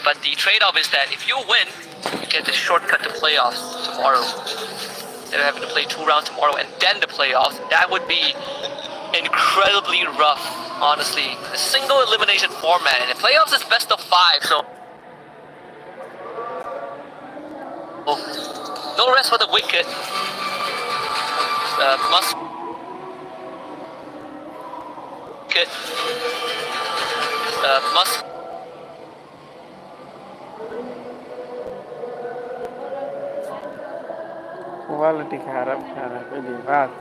But the trade-off is that if you win, you get the shortcut to playoffs tomorrow. Instead of having to play 2 rounds tomorrow and then the playoffs, that would be incredibly rough, honestly. A single elimination format, and the playoffs is best of 5, so no rest for the wicked. Must must quality kharap ini baat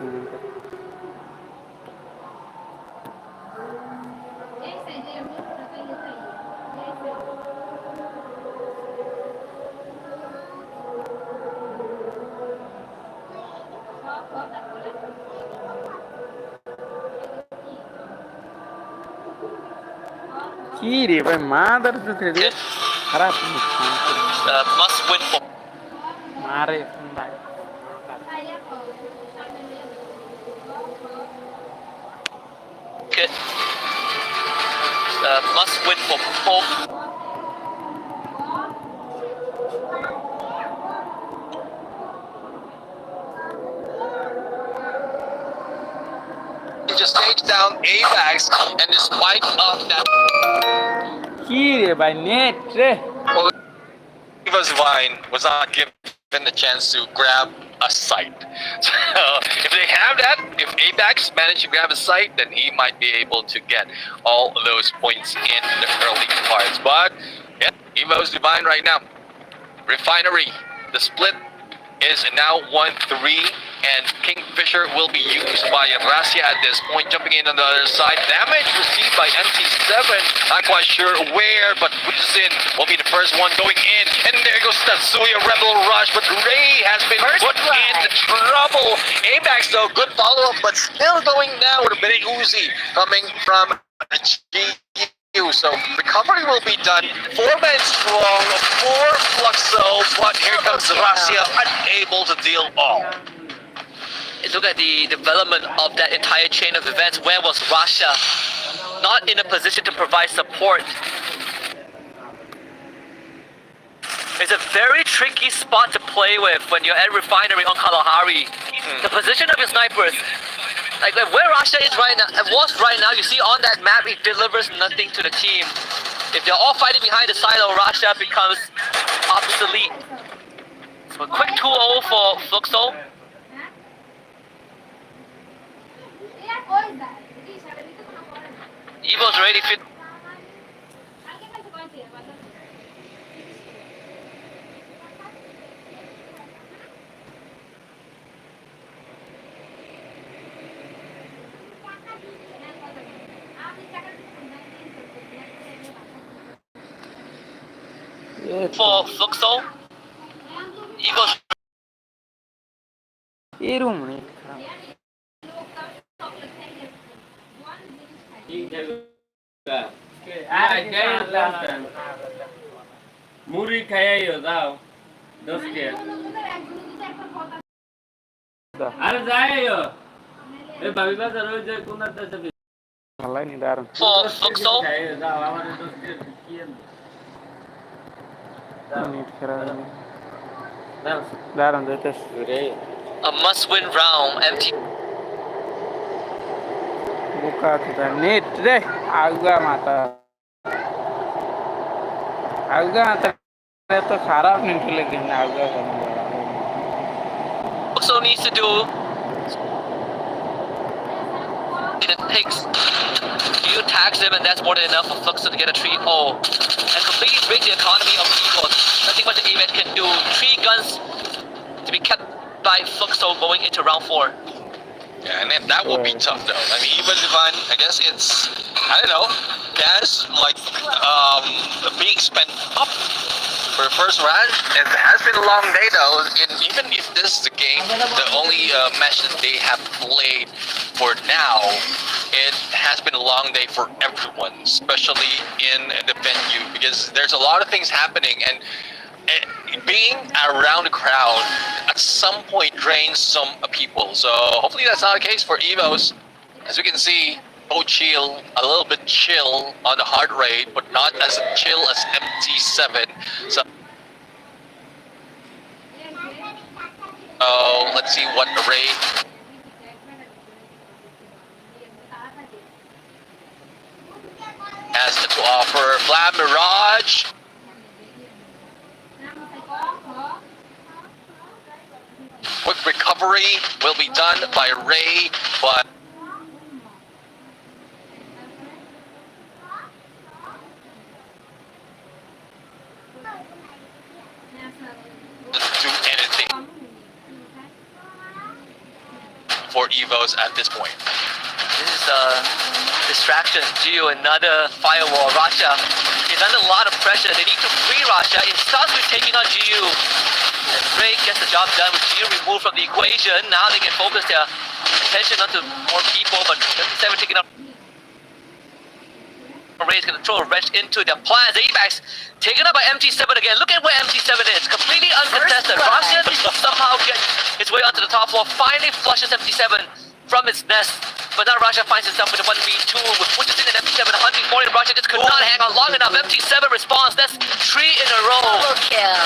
kiri भाई mother to the kharap must win for mare must win for both. Just stage down AVAX, and despite of that, kiri भाई net Eva's Vine was not given the chance to grab a site. So if they have that, if AVAX managed to grab a site, then he might be able to get all those points in the early parts. But yeah, Evo's Divine right now. Refinery, the split is now 1-3, and Kingfisher will be used by Rasia at this point, jumping in on the other side. Damage received by MT7, not quite sure where, but Buzin will be the first one going in, and there goes Tatsuya Rebel Rush, but Ray has been put in trouble. Apex though, good follow-up, but still going down with a bit of Uzi coming from GU. So recovery will be done. 4 men strong, 4 Fluxo, but here comes Rasia, unable to deal all. Look at the development of that entire chain of events. Where was Russia? Not in a position to provide support. It's a very tricky spot to play with when you're at Refinery on Kalahari. The position of your snipers, like where Russia is right now, you see on that map, it delivers nothing to the team. If they're all fighting behind the silo, Russia becomes obsolete. So a quick 2-0 for Fluxo. Evo's ready. For Fluxo, Evo's room Muri kaya yo dao. Dos ke. Are jaye yo. E bhabi ba zaro je kuna ta sabi. Allah ni daran. for Fluxo. Kaya dao amare dos ke kiyen. Net kharap daran detes A must-win round. MT buka kita net deh agak mata itu kharap nih lagi agak Fluxo needs to do. It takes few attacks him, and that's more than enough for Fluxo to get a 3-0 and completely break the economy of Evo's. Nothing much the event can do. 3 guns to be kept by Fluxo going into round 4. Yeah, and then that will be tough though. I mean, even Divine, I guess it's, I don't know, gas like being spent up for the first round. It has been a long day though, and even if this is the game, the only match that they have played for now, it has been a long day for everyone, especially in the venue, because there's a lot of things happening, and being around the crowd at some point drains some people. So hopefully that's not the case for Evos. As we can see, Cold Shield a little bit chill on the heart rate, but not as chill as MT7. So let's see what the rate has to offer. Flat Mirage. Quick recovery will be done by Ray, but doesn't do anything for Evos at this point. This is a distraction. Geo, another firewall. Rasha is under a lot of pressure. They need to free Rasha. It starts with taking on Geo. And Ray gets the job done with Geo removed from the equation. Now they can focus their attention onto more people, but 7 taking up. Ray is going to throw a wrench into their plans. The ABAX taken up by MT7 again. Look at where MT7 is. Completely uncontested. Rasha somehow gets its way onto the top floor. Finally flushes MT7 from its nest. But now Rasha finds itself with a 1v2 with pushes in an MT7 hunting for it. Rasha just could not hang on long enough. MT7 responds. That's 3 in a row.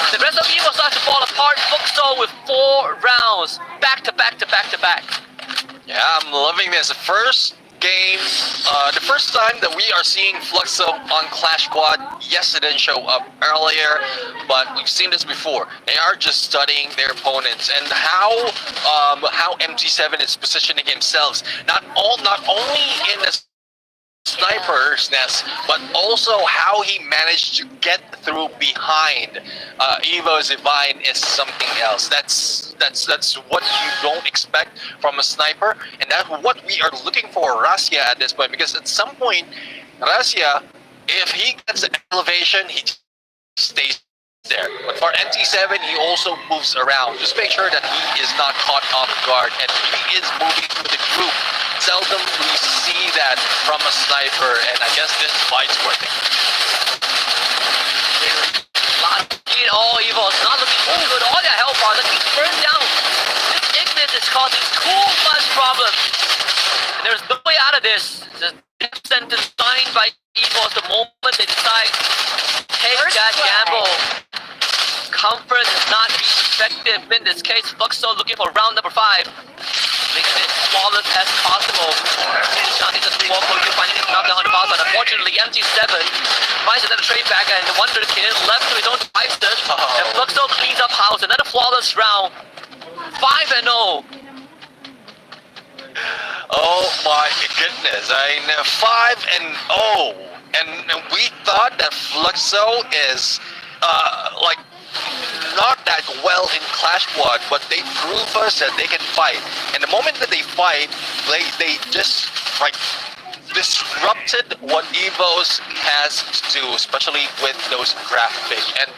The rest of Evo starts to fall apart. Fuxo with 4 rounds. Back to back to back to back. Yeah, I'm loving this. First game, the first time that we are seeing Fluxo on Clash Squad. Yes, it didn't show up earlier, but we've seen this before. They are just studying their opponents and how MT7 is positioning himself. Not only in the sniper's nest, but also how he managed to get through behind Evo's Divine is something else. That's what you don't expect from a sniper, and that's what we are looking for Rasya at this point, because at some point Rasya, if he gets the elevation, he stays there. But for MT7, he also moves around. Just make sure that he is not caught off guard, and he is moving with the group. Seldom we see that from a sniper, and I guess this fight's working. All Evo is not looking too good. All their health bars are getting burned down. This Ignis is causing too much problems. And there's no way out of this. The death sentence signed by Evo the moment they decide take that gamble. Comfort has not been effective in this case. Fluxo looking for round number 5. Making it as flawless as possible. Shanti just walk for you, finding his knockdown on the boss, but unfortunately MT7 finds another trade back and the Wonder Kid left to his own devices. And Fluxo cleans up house. Another flawless round. 5-0. Oh my goodness, I mean 5-0, and we thought that Fluxo is like not that well in Clash Squad, but they prove us that they can fight. And the moment that they fight, they just like disrupted what Evos has to do, especially with those traffic. And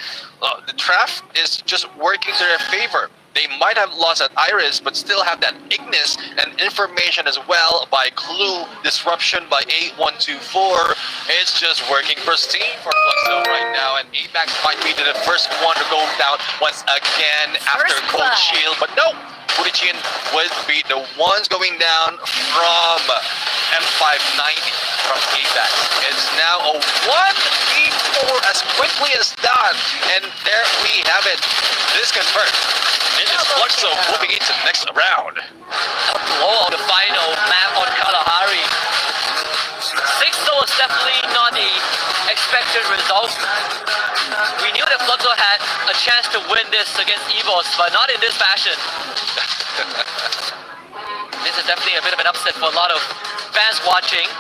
the trap is just working to their favor. They might have lost that Iris, but still have that Ignis and information as well by Clue, disruption by 8124. It's just working pristine for Fluxo right now, and ABAX might be the first one to go down once again after Cold Shield, but no! Purichin would be the ones going down from M590 from ABAX. It's now a 1v4 as quickly as done, and there we have it. This confirmed. It is Fluxo moving into the next round. Oh, the final map on Kalahari. 6-0 is definitely not the expected result. We knew that Fluxo had a chance to win this against Evos, but not in this fashion. This is definitely a bit of an upset for a lot of fans watching.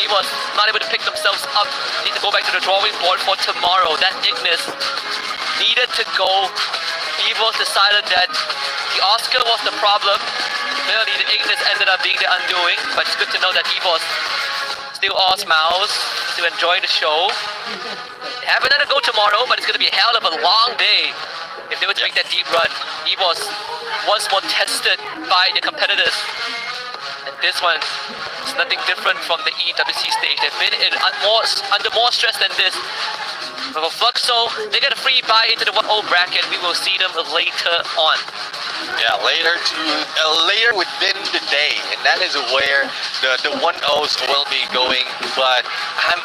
Evos not able to pick themselves up. Need to go back to the drawing board for tomorrow. That Ignis needed to go. Evos decided that the Oscar was the problem. Clearly the Ignis ended up being the undoing, but it's good to know that Evos still all smiles, still enjoying the show. They have another go tomorrow, but it's going to be a hell of a long day if they were to make that deep run. Evos once more tested by the competitors. And this one is nothing different from the EWC stage. They've been under more stress than this. But for Fluxo, they get a free buy into the 1-0 bracket. We will see them later on. Yeah, later within the day, and that is where the 1-0s will be going. But I'm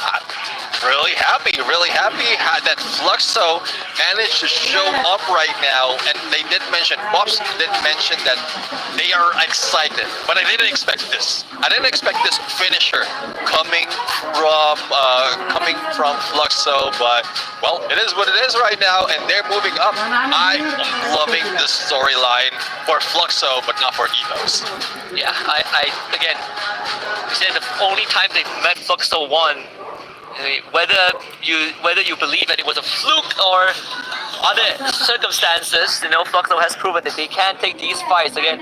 really happy that Fluxo managed to show up right now. And they did mention, Bobs did mention that they are excited, but I didn't expect this. I didn't expect this finisher coming coming from Fluxo, but well, it is what it is right now, and they're moving up. I am loving the storyline for Fluxo, but not for Evos. Yeah, I again, you said the only time they met Fluxo won. I mean, whether you believe that it was a fluke or other circumstances, Fluxo has proven that they can take these fights again.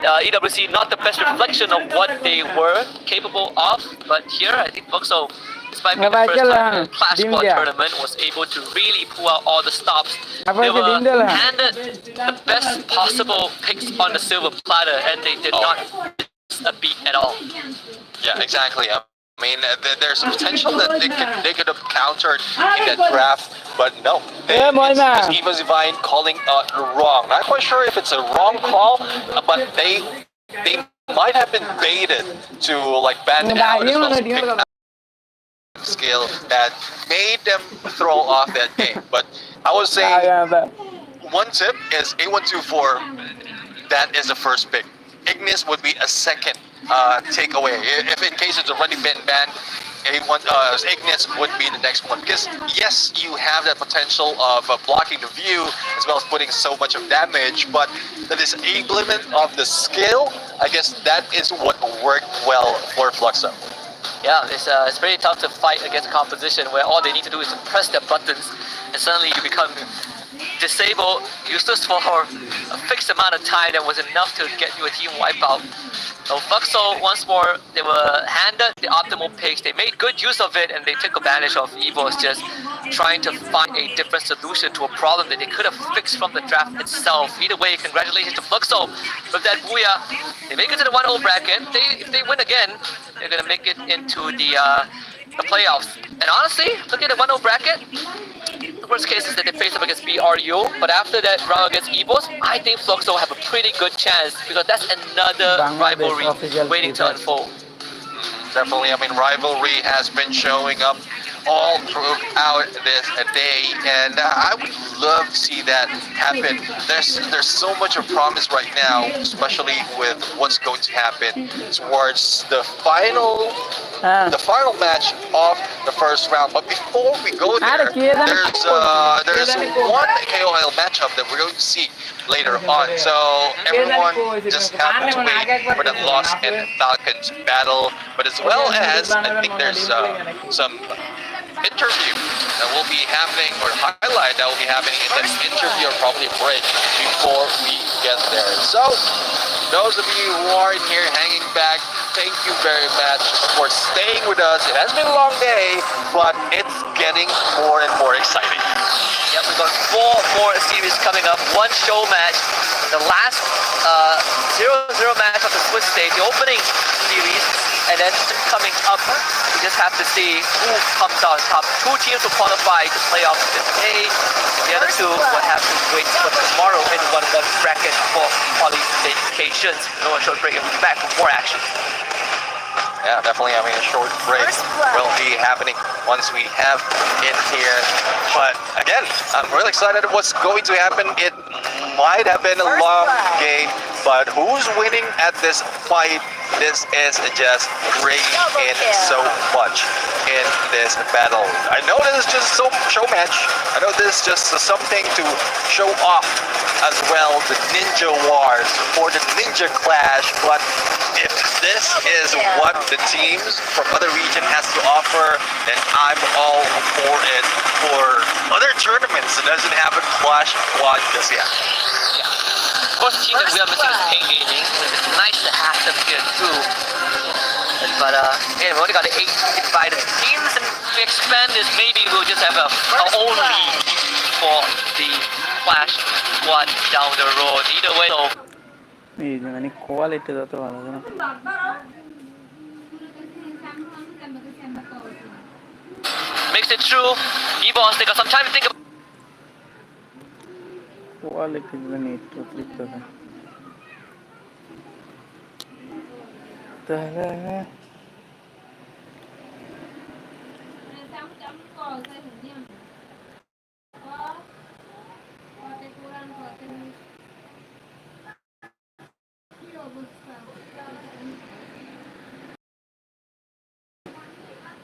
EWC not the best reflection of what they were capable of, but here I think Fluxo, despite being the first time in a Clash Squad tournament, was able to really pull out all the stops. They were handed the best possible picks on the silver platter, and they did not miss a beat at all. Yeah, exactly. I mean, there's a potential that they could have countered in that draft, but no. It's Eva's Divine calling wrong. Not quite sure if it's a wrong call, but they might have been baited to like ban it out as well as pick up skill that made them throw off that game. But I would say one tip is A124. That is the first pick. Ignis would be a second takeaway. If in case it's already been banned, Ignis would be the next one. Because yes, you have that potential of blocking the view as well as putting so much of damage, but the disablement of the skill, I guess that is what worked well for Fluxo. Yeah, it's pretty tough to fight against a composition where all they need to do is to press their buttons, and suddenly you become disabled, useless for a fixed amount of time that was enough to get you a team wipeout. So Fluxo, once more, they were handed the optimal picks. They made good use of it, and they took advantage of Evo's just trying to find a different solution to a problem that they could have fixed from the draft itself. Either way, congratulations to Fluxo with that booyah. They make it to the 1-0 bracket. If they win again, they're gonna make it into the playoffs. And honestly, looking at the 1-0 bracket, the worst case is that they face up against BRU, but after that round against Evos, I think Fluxo have a pretty good chance because that's another rivalry waiting to unfold. Definitely, I mean, rivalry has been showing up all throughout this day, and I would love to see that happen. There's so much of promise right now, especially with what's going to happen towards the final match of the first round. But before we go there, there's one KOL matchup that we're going to see later on. So everyone just have to wait for the Lost and Falcons battle, but as well as I think there's some interview that will be happening, or highlight that will be happening in this interview, or probably a break before we get there. So those of you who are in here hanging back, thank you very much for staying with us. It has been a long day, but it's getting more and more exciting. Yep, we've got 4 more series coming up. One show match, the last 0-0 match of the Swiss stage, the opening series, and then coming up, we just have to see who comes out on top. 2 teams will qualify to playoffs today. The other 2 will have to wait for tomorrow in the 1-1 bracket for qualifications. No short break, and we'll be back for more action. Yeah, definitely. I mean, a short break will be happening once we have it here. But again, I'm really excited at what's going to happen. It might have been a long game, but who's winning at this fight? This is just bringing in so much in this battle. I know this is just some show match. I know this is just something to show off as well, the Ninja Wars or the Ninja Clash, but if this is what the teams from other region has to offer, then I'm all for it for other tournaments that doesn't have a Clash Squad just yet. Of course, the team that we are missing is Pain Gaming. It's nice to have them here too. But yeah, we only got 8 divided teams, and if we expand this, maybe we'll just have our own league for the Clash Squad down the road. Either way, so quality that one. makes it true. Evos, they got some time to think about. ওয়ালে কি জানি একটু লিখতেছে তাহলে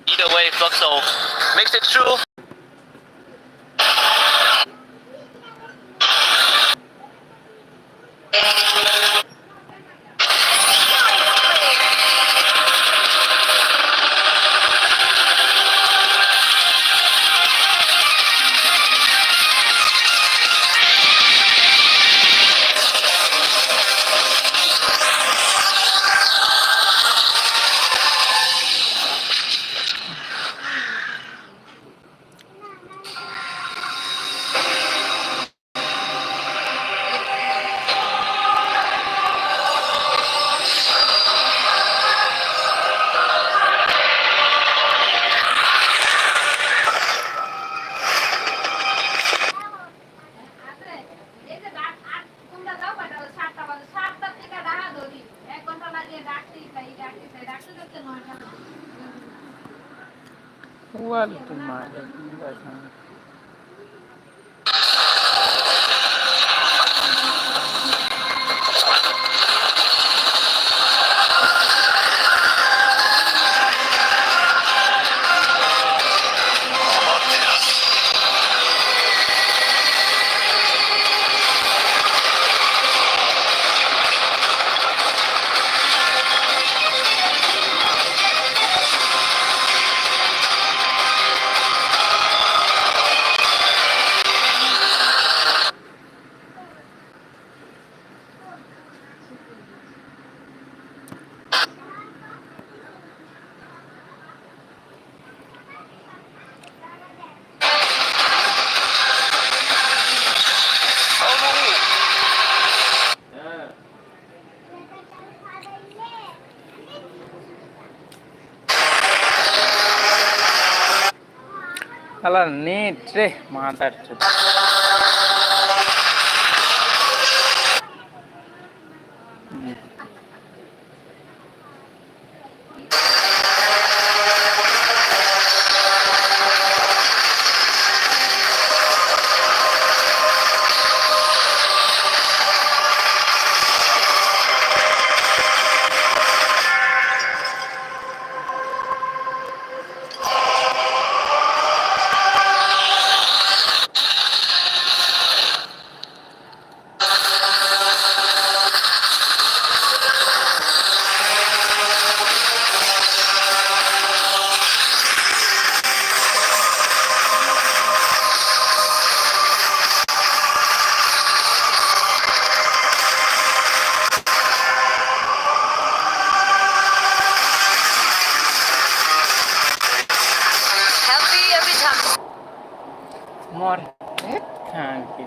Either way, Fluxo makes it through. ওয়ালে কি মারে কি আছে আলা নেট রে মাদার চোদ Healthy every time. মর হ্যাঁ কি